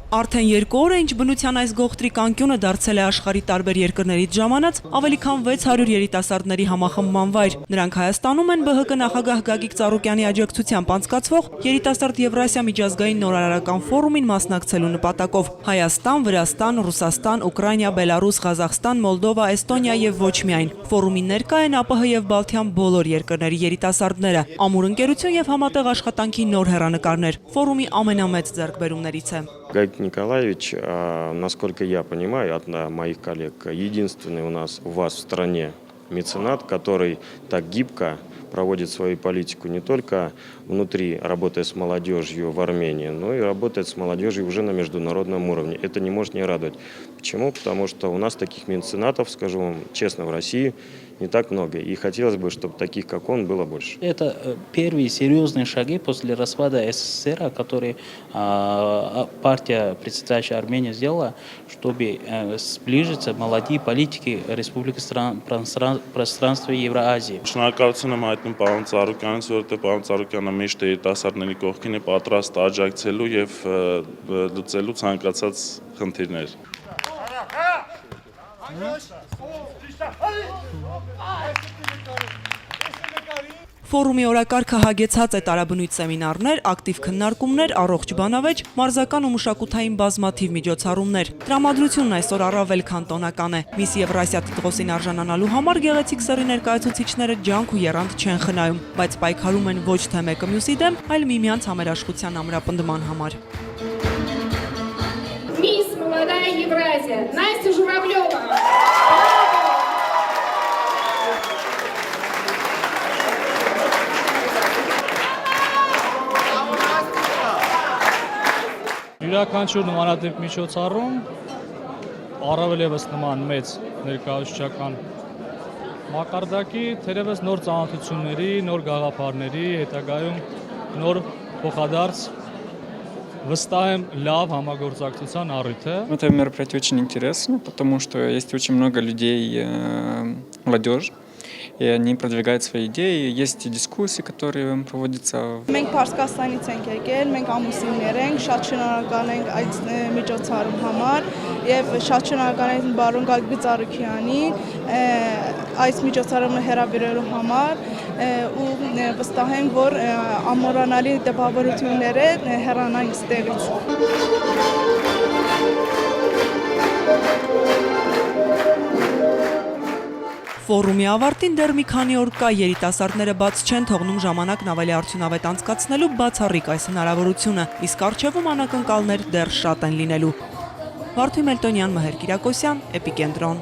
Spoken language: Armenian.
Արդեն 2 օր է, ինչ բնության այս գողտրիկ անկյունը դարձել է աշխարհի տարբեր երկրներից ժամանած ավելի քան 600 երիտասարդների համախմբման վայր։ Նրանք Հայաստանում են ԲՀԿ նախագահ Գագիկ Ծառուկյանի աջակցությամբ անցկացվող Երիտասարդ Եվրասիա միջազգային նորարարական ֆորումին մասնակցելու նպատակով։ Հայաստան, Վրաստան, Ռուսաստան, Ուկրաինա, Բելարուս, Ղազախստան, Մոլդովա, Էստոնիա եւ ոչ միայն։ Ֆորումին ներկա են ԱՊՀ եւ Բալթյան բոլոր երկրների երիտասարդները։ Ամուր ընկերություն եւ համատեղ աշխատանքի նոր հեռանկարներ։ Ֆորումի ամենամեծ ձեռքբերումներից է։ Гайк Николаевич, насколько я понимаю, от моих коллег, единственный у вас в стране меценат, который так гибко проводит свою политику не только внутри, работая с молодежью в Армении, но и работает с молодежью уже на международном уровне. Это не может не радовать. Почему? Потому что у нас таких меценатов, скажу вам честно, в России не так много. И хотелось бы, чтобы таких, как он, было больше. Это первые серьезные шаги после распада СССР, которые партия, председатель Армении, сделала, чтобы сближиться молодые политики Республики пространства Евразии. Շնորհակալություն եմ հայտնում պարոն Ծառուկյանից, որովհետև պարոն Ծառուկյանը միշտ երիտասարդների կողքին է պատրաստ աջակցելու եւ լուծելու ցանկացած խնդիրներ։ Ֆորումի օրակարգը հագեցած է տարաբնույթ սեմինարներ, ակտիվ քննարկումներ, առողջ բանավեճ, մարզական ու մշակութային բազմաթիվ միջոցառումներ։ Տրամադրությունն այսօր առավել քան տոնական է։ Միս Եվրասիա տիտղոսին արժանանալու համար գեղեցիկ սեռի ներկայացուցիչները ջանք ու եռանդ չեն խնայում, բայց պայքարում են ոչ թե մեկը մյուսի դեմ, այլ միմյանց համերաշխության ամրապնդման համար։ Мисс Молодая Евразия, Настя Журавлева. Յուրաքանչյուր նմանատիպ միջոցառում առավել եւս նման մեծ ներկայացուցչական մակարդակի թերևս նոր ծանոթությունների, նոր գաղափարների, հետագայում նոր փոխադարձ վստահ եմ լավ համագործակցության առիթ է։ Это мероприятие очень интересно, потому что есть очень много людей, молодежь, и они продвигают свои идеи, есть дискуссии, которые проводятся. Մենք Պարսկաստանից ենք եկել, մենք ամուսիններ ենք, շատ շնորհակալ ենք այդ միջոցառում համար եւ շատ շնորհակալ ենք բարոն Գագիկ Ծառուկյանին այս միջոցառումը հրավիրելու համար ու վստահ եմ, որ ամորանալի տպավորությունները հեռանան այստեղից։ Ֆորումի ավարտին դեռ մի քանի օր կա, երիտասարդները բաց չեն թողնում ժամանակն ավելի արդյունավետ անցկացնելու բացառիկ այս հնարավորությունը, իսկ առջևում անակնկալներ դեռ շատ են լինելու։ Վարդուհի Մելտոնյան, Մհեր Կիրակոսյան, Էպիկենտրոն։